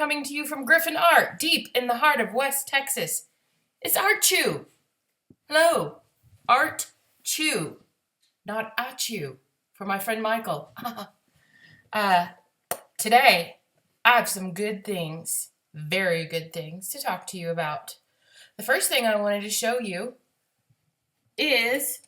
coming to you from Gryphon Art, deep in the heart of West Texas. It's Art Chew. Hello, Art Chew, not Achew, for my friend Michael. Today, I have some good things, very good things, to talk to you about. The first thing I wanted to show you is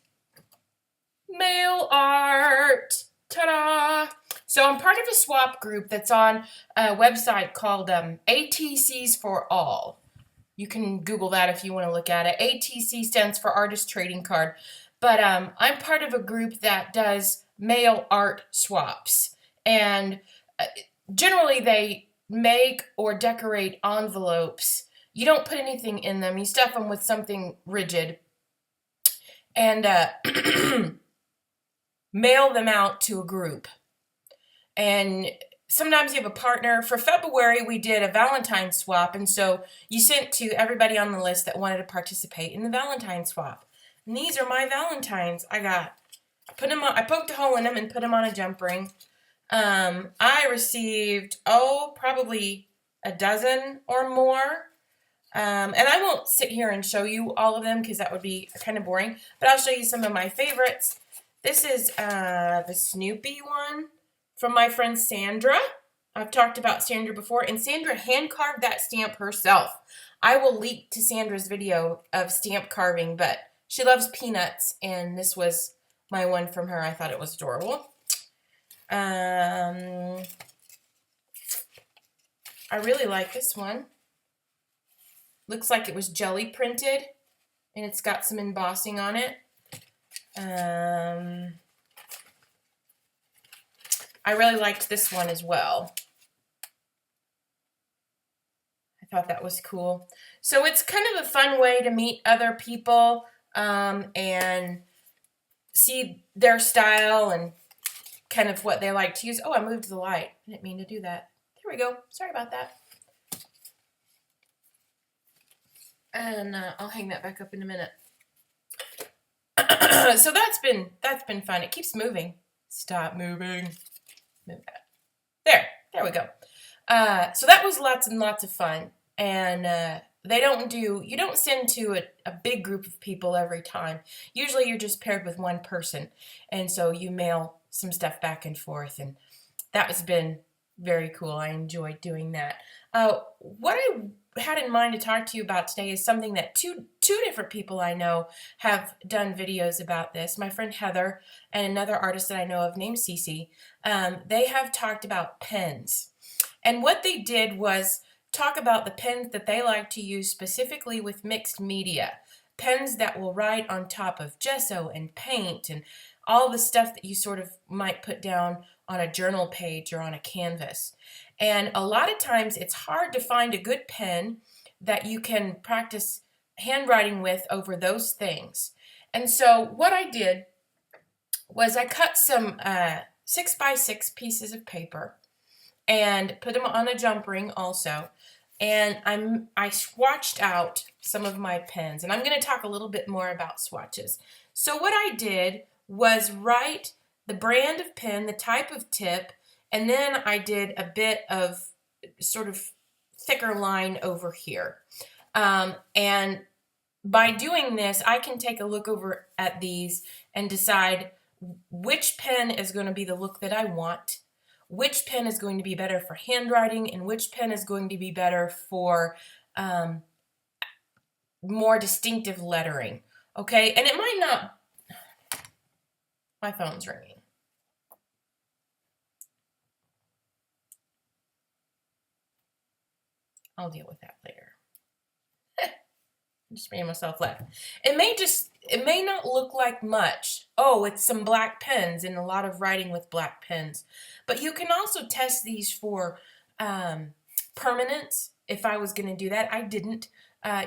mail art. Ta-da! So I'm part of a swap group that's on a website called ATCs for All. You can Google that if you want to look at it. ATC stands for Artist Trading Card. But I'm part of a group that does mail art swaps. And generally they make or decorate envelopes. You don't put anything in them. You stuff them with something rigid. And mail them out to a group. And sometimes you have a partner. For February, we did a Valentine's swap, and so you sent to everybody on the list that wanted to participate in the Valentine's swap. And these are my Valentines I got. I poked a hole in them and put them on a jump ring. I received, probably a dozen or more. And I won't sit here and show you all of them because that would be kind of boring, but I'll show you some of my favorites. This is the Snoopy one from my friend Sandra. I've talked about Sandra before, and Sandra hand-carved that stamp herself. I will link to Sandra's video of stamp carving, but she loves peanuts, and this was my one from her. I thought it was adorable. I really like this one. Looks like it was jelly printed, and it's got some embossing on it. I really liked this one as well. I thought that was cool. So it's kind of a fun way to meet other people and see their style and kind of what they like to use. Oh, I moved the light. I didn't mean to do that. There we go. Sorry about that. And I'll hang that back up in a minute. So that's been fun. It keeps moving. Stop moving. Move that. There we go. So that was lots and lots of fun. And you don't send to a big group of people every time. Usually you're just paired with one person. And so you mail some stuff back and forth. And that has been very cool. I enjoyed doing that. What I had in mind to talk to you about today is something that two different people I know have done videos about this. My friend Heather and another artist that I know of named Cece. They have talked about pens. And what they did was talk about the pens that they like to use specifically with mixed media. Pens that will write on top of gesso and paint and all the stuff that you sort of might put down on a journal page or on a canvas. And a lot of times it's hard to find a good pen that you can practice handwriting with over those things. And so what I did was I cut some 6x6 pieces of paper and put them on a jump ring also. And I swatched out some of my pens. And I'm going to talk a little bit more about swatches. So what I did was write the brand of pen, the type of tip, and then I did a bit of sort of thicker line over here. And by doing this, I can take a look over at these and decide which pen is going to be the look that I want, which pen is going to be better for handwriting, and which pen is going to be better for more distinctive lettering. Okay, and it might not... My phone's ringing. I'll deal with that later. Just made myself laugh. It may not look like much. Oh, it's some black pens and a lot of writing with black pens. But you can also test these for permanence. If I was going to do that, I didn't.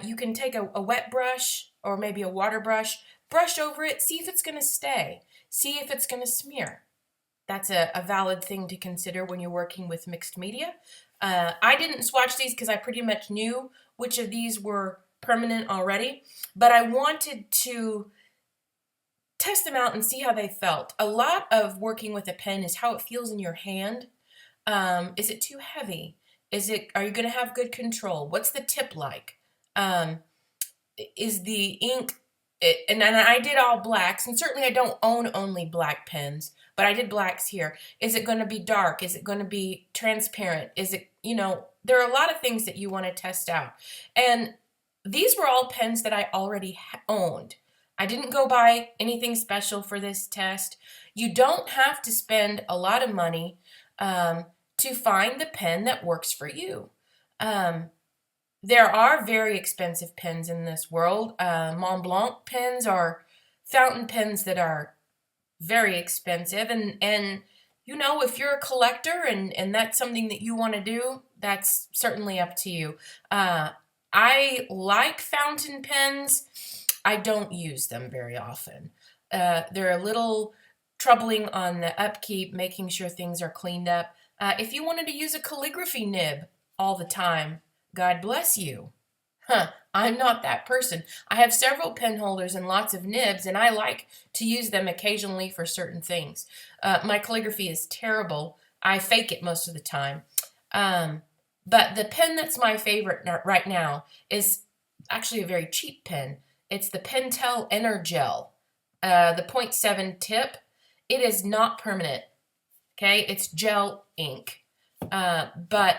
You can take a wet brush or maybe a water brush, brush over it, see if it's going to stay. See if it's going to smear. That's a valid thing to consider when you're working with mixed media. I didn't swatch these because I pretty much knew which of these were permanent already, but I wanted to test them out and see how they felt. A lot of working with a pen is how it feels in your hand. Is it too heavy? Are you going to have good control? What's the tip like? Is the ink, and I did all blacks, and certainly I don't own only black pens, but I did blacks here. Is it going to be dark? Is it going to be transparent? Is it, there are a lot of things that you want to test out. And these were all pens that I already owned. I didn't go buy anything special for this test. You don't have to spend a lot of money to find the pen that works for you. There are very expensive pens in this world. Mont Blanc pens are fountain pens that are very expensive. And if you're a collector and that's something that you want to do, that's certainly up to you. I like fountain pens. I don't use them very often. They're a little troubling on the upkeep, making sure things are cleaned up. If you wanted to use a calligraphy nib all the time, God bless you. I'm not that person. I have several pen holders and lots of nibs, and I like to use them occasionally for certain things. My calligraphy is terrible. I fake it most of the time. But the pen that's my favorite right now is actually a very cheap pen. It's the Pentel Energel, the 0.7 tip. It is not permanent, okay? It's gel ink, but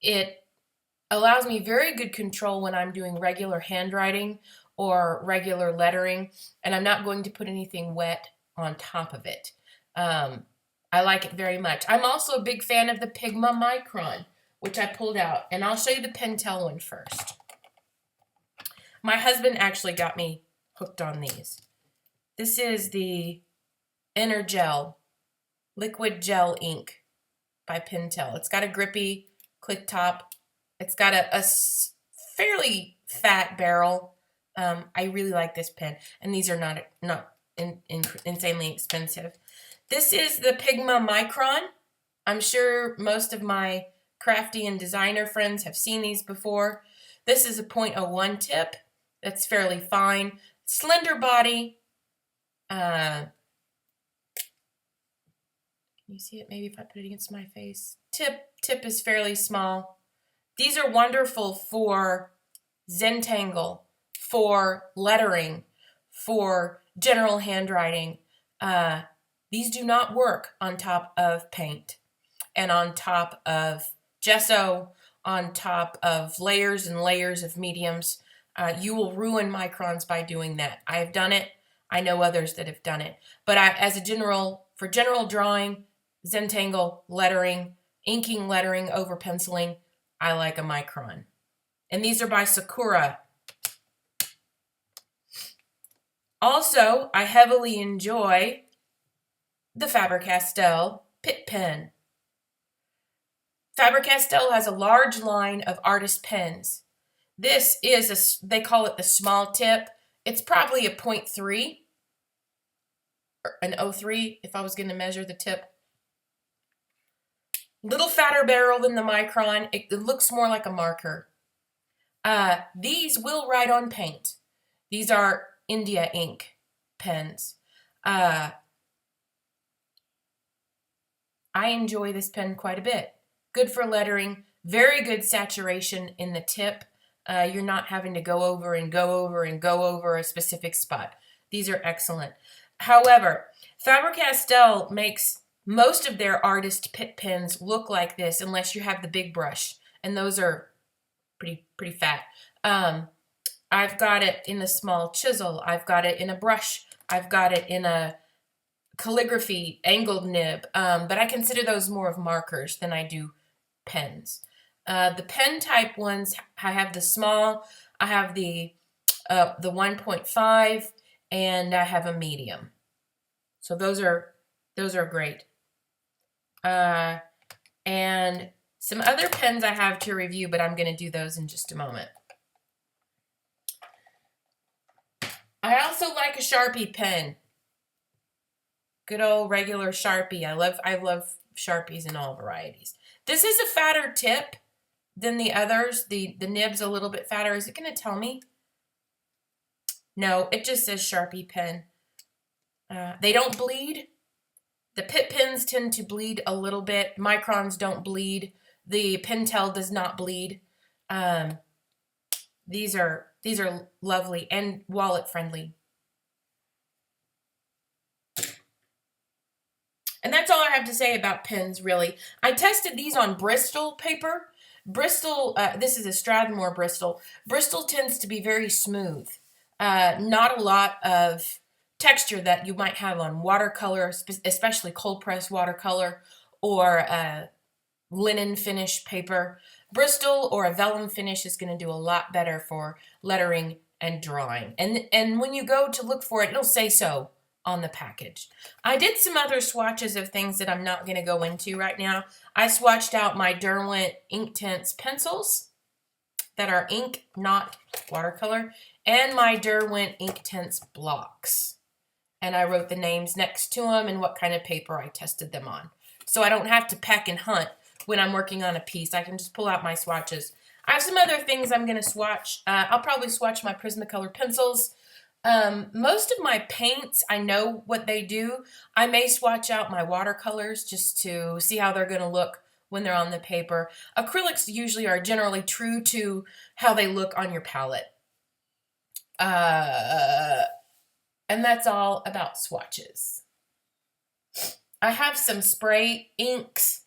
it allows me very good control when I'm doing regular handwriting or regular lettering, and I'm not going to put anything wet on top of it. I like it very much. I'm also a big fan of the Pigma Micron, which I pulled out, and I'll show you the Pentel one first. My husband actually got me hooked on these. This is the Energel liquid gel ink by Pentel. It's got a grippy click top. It's got a fairly fat barrel. I really like this pen, and these are not insanely expensive. This is the Pigma Micron. I'm sure most of my crafty and designer friends have seen these before. This is a 0.01 tip. That's fairly fine. Slender body. Can you see it? Maybe if I put it against my face. Tip is fairly small. These are wonderful for Zentangle, for lettering, for general handwriting. These do not work on top of paint and on top of gesso, on top of layers and layers of mediums. You will ruin microns by doing that. I have done it. I know others that have done it. But for general drawing, Zentangle, lettering, inking lettering over penciling, I like a micron. And these are by Sakura. Also, I heavily enjoy the Faber-Castell Pitt Pen. Faber-Castell has a large line of artist pens. This is, they call it the small tip. It's probably a 0.3, or an 0.3 if I was going to measure the tip. Little fatter barrel than the micron. It looks more like a marker. These will write on paint. These are India ink pens. I enjoy this pen quite a bit. Good for lettering, very good saturation in the tip. You're not having to go over and go over and go over a specific spot. These are excellent. However, Faber-Castell makes most of their artist Pitt pens look like this unless you have the big brush, and those are pretty fat. I've got it in a small chisel. I've got it in a brush. I've got it in a calligraphy angled nib, but I consider those more of markers than I do pens. The pen type ones, I have the small, I have the 1.5, and I have a medium. So those are great. And some other pens I have to review, but I'm going to do those in just a moment. I also like a Sharpie pen. Good old regular Sharpie. I love Sharpies in all varieties. This is a fatter tip than the others. The nib's a little bit fatter. Is it going to tell me? No, it just says Sharpie pen. They don't bleed. The Pitt pens tend to bleed a little bit. Microns don't bleed. The Pentel does not bleed. These are lovely and wallet friendly. And that's all I have to say about pens, really. I tested these on Bristol paper. Bristol, this is a Strathmore Bristol. Bristol tends to be very smooth. Not a lot of texture that you might have on watercolor, especially cold press watercolor or linen finish paper. Bristol or a vellum finish is going to do a lot better for lettering and drawing. And when you go to look for it, it'll say so on the package. I did some other swatches of things that I'm not going to go into right now. I swatched out my Derwent Inktense pencils that are ink, not watercolor, and my Derwent Inktense blocks. And I wrote the names next to them and what kind of paper I tested them on. So I don't have to peck and hunt when I'm working on a piece. I can just pull out my swatches. I have some other things I'm going to swatch. I'll probably swatch my Prismacolor pencils. Most of my paints, I know what they do. I may swatch out my watercolors just to see how they're going to look when they're on the paper. Acrylics usually are generally true to how they look on your palette. And that's all about swatches. I have some spray inks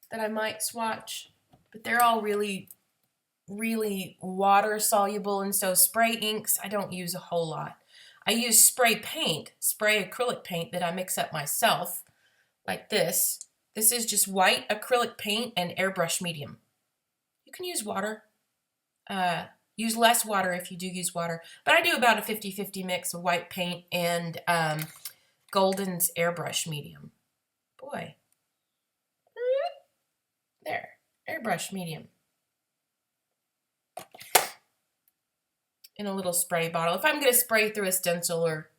that I might swatch, but they're all really, really water soluble, and so spray inks I don't use a whole lot. I use spray paint, spray acrylic paint that I mix up myself, like this. This is just white acrylic paint and airbrush medium. You can use water. Use less water if you do use water, but I do about a 50-50 mix of white paint and Golden's airbrush medium. Boy. There, airbrush medium. In a little spray bottle. If I'm going to spray through a stencil or,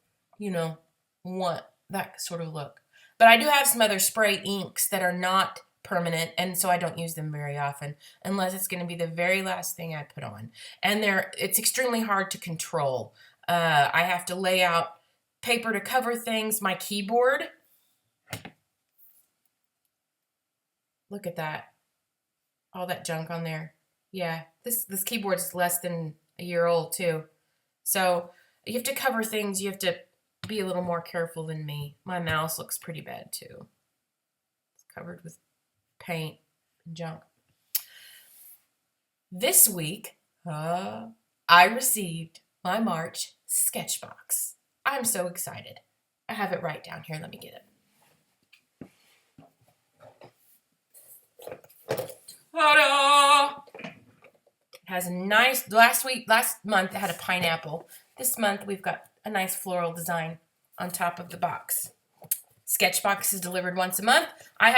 want that sort of look. But I do have some other spray inks that are not permanent, and so I don't use them very often unless it's going to be the very last thing I put on. And it's extremely hard to control. I have to lay out paper to cover things. My keyboard. Look at that. All that junk on there. Yeah, this keyboard is less than a year old too. So you have to cover things. You have to be a little more careful than me. My mouse looks pretty bad too. It's covered with paint and junk. This week, I received my March Sketchbox. I'm so excited. I have it right down here. Let me get it. Ta-da! Has a nice, last month it had a pineapple. This month we've got a nice floral design on top of the box. Sketchbox is delivered once a month. I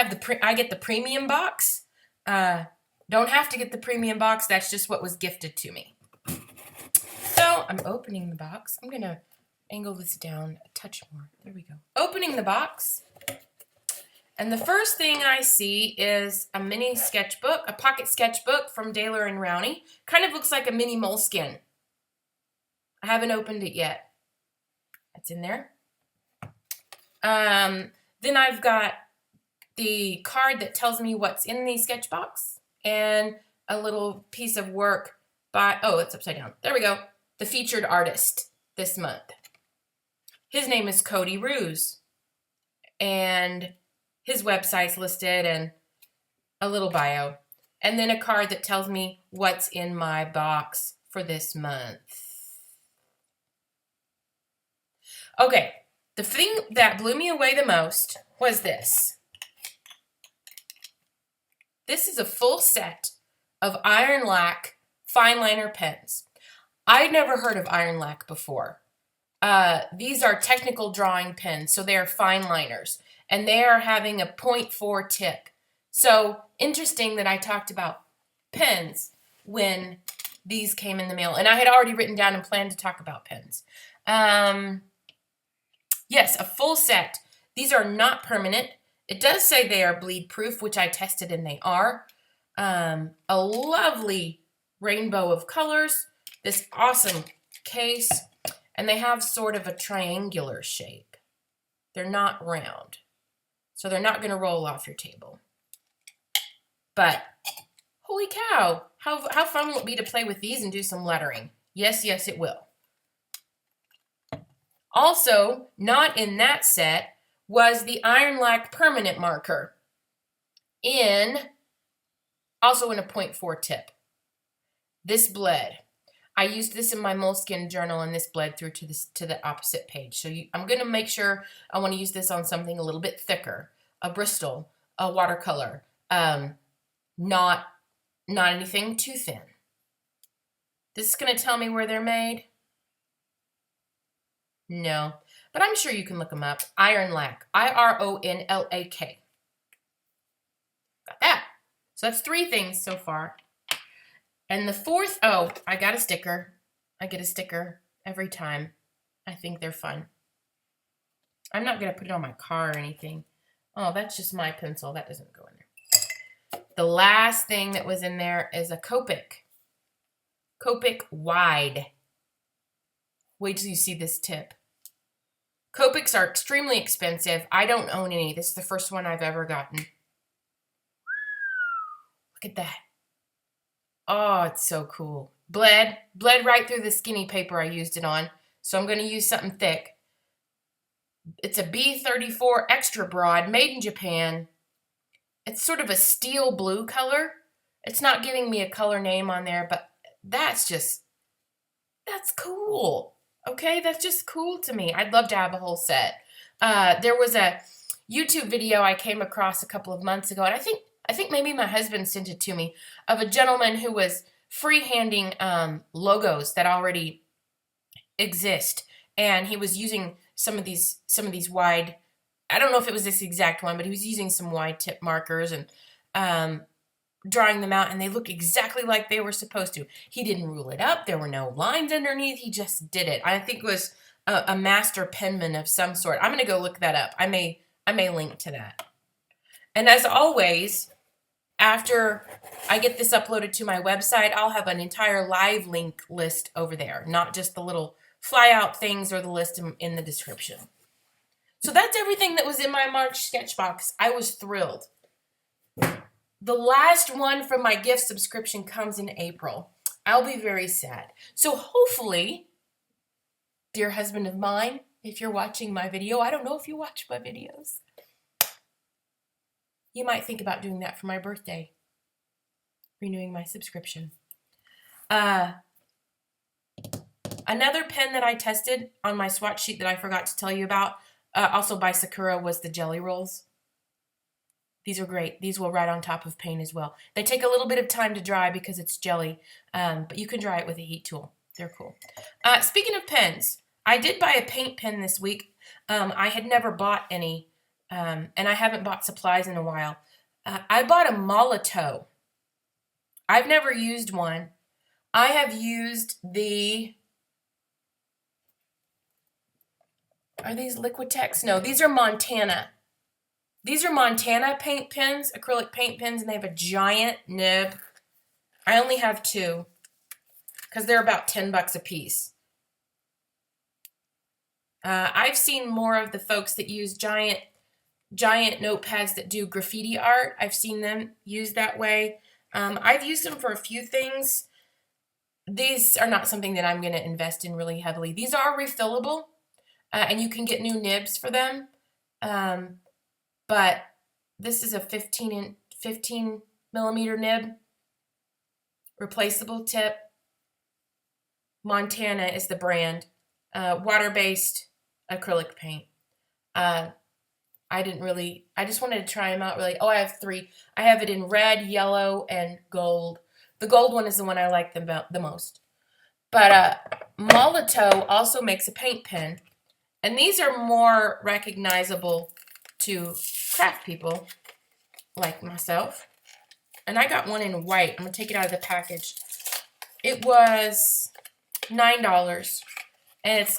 get the premium box. Don't have to get the premium box. That's just what was gifted to me. So I'm opening the box. I'm gonna angle this down a touch more. There we go. Opening the box. And the first thing I see is a mini sketchbook, a pocket sketchbook from Daler and Rowney. Kind of looks like a mini Moleskine. I haven't opened it yet. That's in there. Then I've got the card that tells me what's in the sketchbox and a little piece of work by, it's upside down. There we go. The featured artist this month. His name is Cody Ruse. And his website's listed and a little bio. And then a card that tells me what's in my box for this month. Okay, the thing that blew me away the most was this. This is a full set of Iron Lac fine liner pens. I'd never heard of Iron Lac before. These are technical drawing pens, so they are fine liners. And they are having a 0.4 tip. So interesting that I talked about pens when these came in the mail. And I had already written down and planned to talk about pens. Yes, a full set. These are not permanent. It does say they are bleed proof, which I tested and they are. A lovely rainbow of colors. This awesome case. And they have sort of a triangular shape. They're not round. So they're not going to roll off your table. But Holy cow. How fun will it be to play with these and do some lettering? Yes, yes, it will. Also, not in that set was the Iron Lac permanent marker also in a 0.4 tip. This bled. I used this in my Moleskine journal, and this bled through to the opposite page. So I'm going to make sure I want to use this on something a little bit thicker, a Bristol, a watercolor, not anything too thin. This is going to tell me where they're made? No, but I'm sure you can look them up. Iron Lac, IRONLAK. Got that. So that's 3 things so far. And the fourth, I got a sticker. I get a sticker every time. I think they're fun. I'm not going to put it on my car or anything. Oh, that's just my pencil. That doesn't go in there. The last thing that was in there is a Copic. Copic wide. Wait till you see this tip. Copics are extremely expensive. I don't own any. This is the first one I've ever gotten. Look at that. Oh, it's so cool. Bled right through the skinny paper I used it on. So I'm going to use something thick. It's a B34 extra broad, made in Japan. It's sort of a steel blue color. It's not giving me a color name on there, but that's cool. Okay, that's just cool to me. I'd love to have a whole set. There was a YouTube video I came across a couple of months ago, and I think maybe my husband sent it to me, of a gentleman who was freehanding logos that already exist, and he was using some of these wide. I don't know if it was this exact one, but he was using some wide tip markers and drawing them out, and they look exactly like they were supposed to. He didn't rule it up. There were no lines underneath. He just did it. I think it was a master penman of some sort. I'm going to go look that up. I may link to that. And as always, after I get this uploaded to my website, I'll have an entire live link list over there, not just the little fly out things or the list in the description. So that's everything that was in my March Sketchbox. I was thrilled. The last one from my gift subscription comes in April. I'll be very sad. So hopefully, dear husband of mine, if you're watching my video, I don't know if you watch my videos, you might think about doing that for my birthday, renewing my subscription. Another pen that I tested on my swatch sheet that I forgot to tell you about, also by Sakura, was the Jelly Rolls. These are great. These will write on top of paint as well. They take a little bit of time to dry because it's jelly, but you can dry it with a heat tool. They're cool. Speaking of pens, I did buy a paint pen this week. I had never bought any, and I haven't bought supplies in a while. I bought a Molotow. I've never used one. I have used are these Liquitex? No, these are Montana. These are Montana paint pens, acrylic paint pens, and they have a giant nib. I only have 2 because they're about $10 a piece. I've seen more of the folks that use giant notepads that do graffiti art. I've seen them used that way. I've used them for a few things. These are not something that I'm going to invest in really heavily. These are refillable, and you can get new nibs for them. But this is a 15 millimeter nib, replaceable tip. Montana is the brand, water-based acrylic paint. I just wanted to try them out really. Oh, I have 3. I have it in red, yellow, and gold. The gold one is the one I like the most. But Molotow also makes a paint pen, and these are more recognizable to craft people like myself. And I got one in white. I'm going to take it out of the package. It was $9, and it's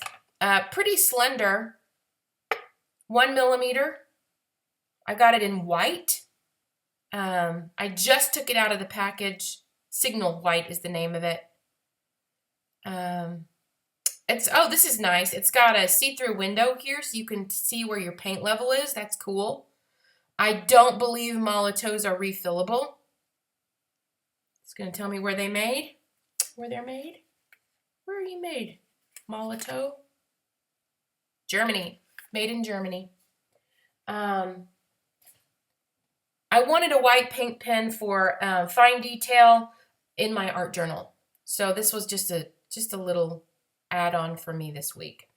pretty slender, 1 millimeter. I got it in white. I just took it out of the package. Signal White is the name of it. This is nice. It's got a see-through window here so you can see where your paint level is. That's cool. I don't believe Molotows are refillable. It's going to tell me where they made. Where they're made? Where are you made? Molotow? Germany. Made in Germany. I wanted a white paint pen for fine detail in my art journal. So this was just a little add-on for me this week.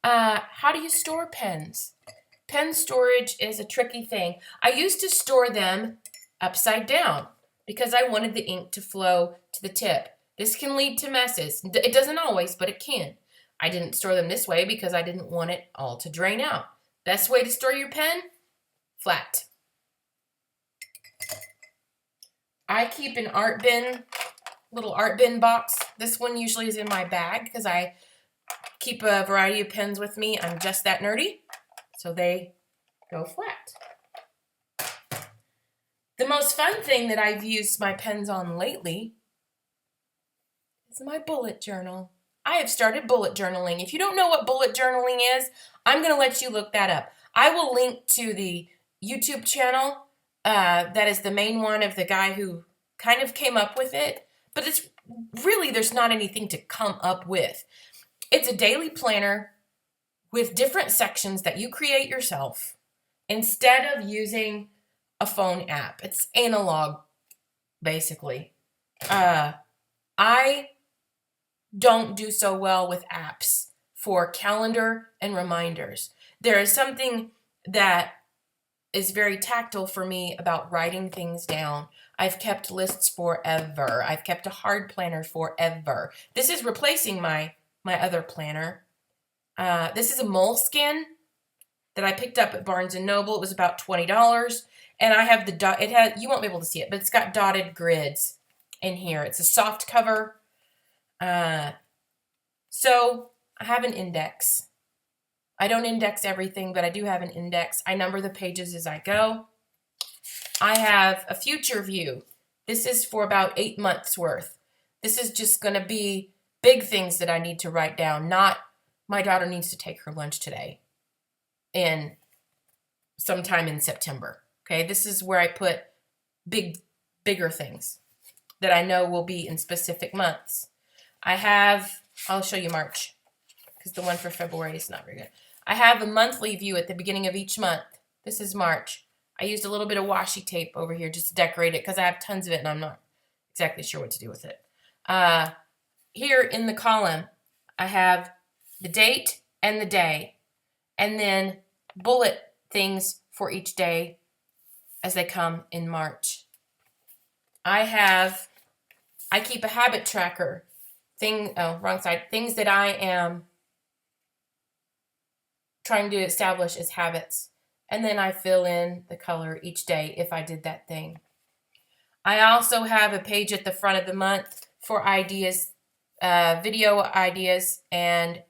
How do you store pens? Pen storage is a tricky thing. I used to store them upside down because I wanted the ink to flow to the tip. This can lead to messes. It doesn't always, but it can. I didn't store them this way because I didn't want it all to drain out. Best way to store your pen? Flat. I keep an little art bin box. This one usually is in my bag because I keep a variety of pens with me. I'm just that nerdy, so they go flat. The most fun thing that I've used my pens on lately is my bullet journal. I have started bullet journaling. If you don't know what bullet journaling is, I'm going to let you look that up. I will link to the YouTube channel. That is the main one of the guy who kind of came up with it. But it's really, there's not anything to come up with. It's a daily planner with different sections that you create yourself instead of using a phone app. It's analog, basically. I don't do so well with apps for calendar and reminders. There is something that is very tactile for me about writing things down. I've kept lists forever. I've kept a hard planner forever. This is replacing my other planner. This is a moleskin that I picked up at Barnes & Noble. It was about $20. And I have you won't be able to see it, but it's got dotted grids in here. It's a soft cover. So I have an index. I don't index everything, but I do have an index. I number the pages as I go. I have a future view. This is for about 8 months worth. This is just going to be big things that I need to write down, not my daughter needs to take her lunch today in sometime in September. Okay, this is where I put bigger things that I know will be in specific months. I'll show you March, because the one for February is not very good. I have a monthly view at the beginning of each month. This is March. I used a little bit of washi tape over here just to decorate it because I have tons of it and I'm not exactly sure what to do with it. Here in the column, I have the date and the day, and then bullet things for each day as they come in March. I keep a habit tracker things that I am trying to establish as habits. And then I fill in the color each day if I did that thing. I also have a page at the front of the month for ideas, video ideas, and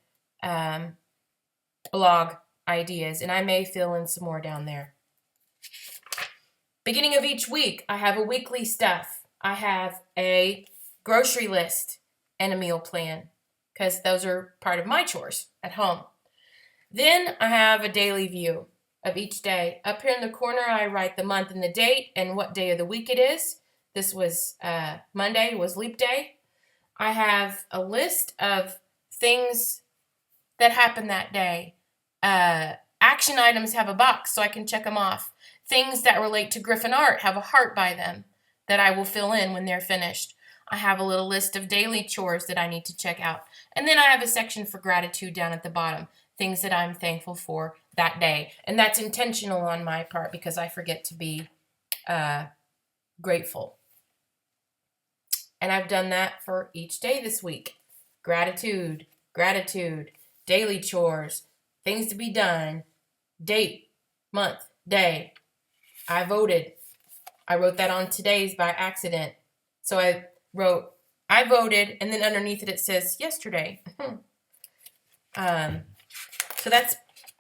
blog ideas. And I may fill in some more down there. Beginning of each week, I have a weekly stuff. I have a grocery list and a meal plan because those are part of my chores at home. Then I have a daily view of each day. Up here in the corner, I write the month and the date and what day of the week it is. This was Monday, was leap day. I have a list of things that happened that day. Action items have a box so I can check them off. Things that relate to Gryphon art have a heart by them that I will fill in when they're finished. I have a little list of daily chores that I need to check out. And then I have a section for gratitude down at the bottom. Things that I'm thankful for that day. And that's intentional on my part because I forget to be grateful. And I've done that for each day this week. Gratitude, daily chores, things to be done, date, month, day. I voted. I wrote that on today's by accident. So I wrote, I voted, and then underneath it says yesterday. So that's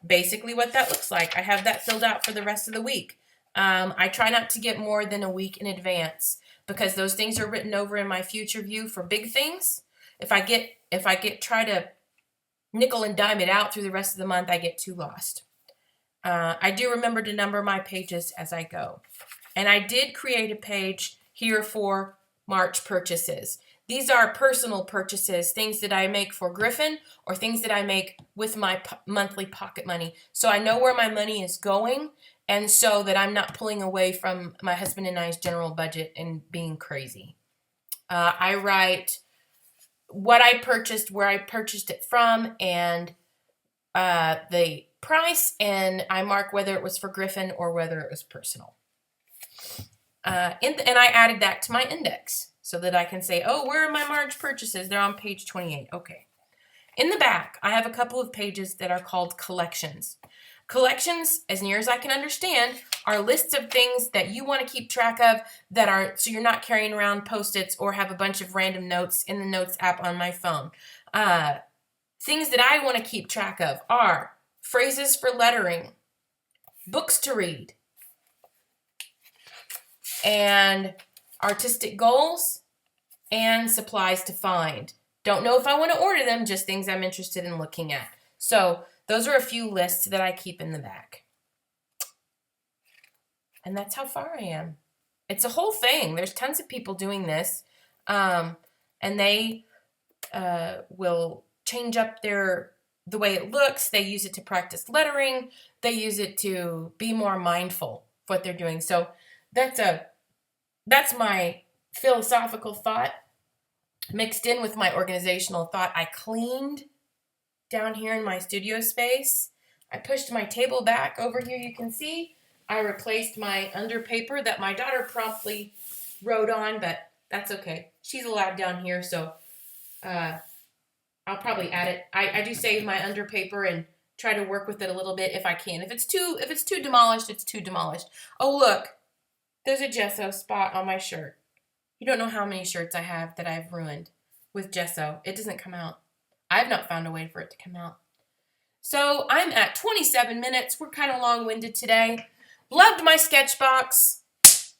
basically what that looks like. I have that filled out for the rest of the week. I try not to get more than a week in advance because those things are written over in my future view for big things. If I try to nickel and dime it out through the rest of the month, I get too lost. I do remember to number my pages as I go. And I did create a page here for March purchases. These are personal purchases, things that I make for Gryphon or things that I make with my monthly pocket money. So I know where my money is going, and so that I'm not pulling away from my husband and I's general budget and being crazy. I write what I purchased, where I purchased it from, and the price, and I mark whether it was for Gryphon or whether it was personal. And I added that to my index so that I can say, oh, where are my March purchases? They're on page 28. Okay. In the back, I have a couple of pages that are called collections. Collections, as near as I can understand, are lists of things that you want to keep track of that are, so you're not carrying around Post-its or have a bunch of random notes in the Notes app on my phone. Things that I want to keep track of are phrases for lettering, books to read, and artistic goals, and supplies to find. Don't know if I want to order them, just things I'm interested in looking at. So those are a few lists that I keep in the back. And that's how far I am. It's a whole thing. There's tons of people doing this. And they will change up the way it looks. They use it to practice lettering. They use it to be more mindful of what they're doing. So that's my philosophical thought mixed in with my organizational thought. I cleaned down here in my studio space. I pushed my table back over here, you can see. I replaced my underpaper that my daughter promptly wrote on, but that's okay. She's allowed down here, so I'll probably add it. I do save my underpaper and try to work with it a little bit if I can. If it's too demolished, it's too demolished. Oh, look. There's a gesso spot on my shirt. You don't know how many shirts I have that I've ruined with gesso. It doesn't come out. I've not found a way for it to come out. So I'm at 27 minutes. We're kind of long-winded today. Loved my Sketchbox.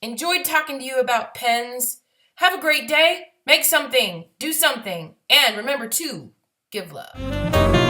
Enjoyed talking to you about pens. Have a great day. Make something. Do something. And remember to give love.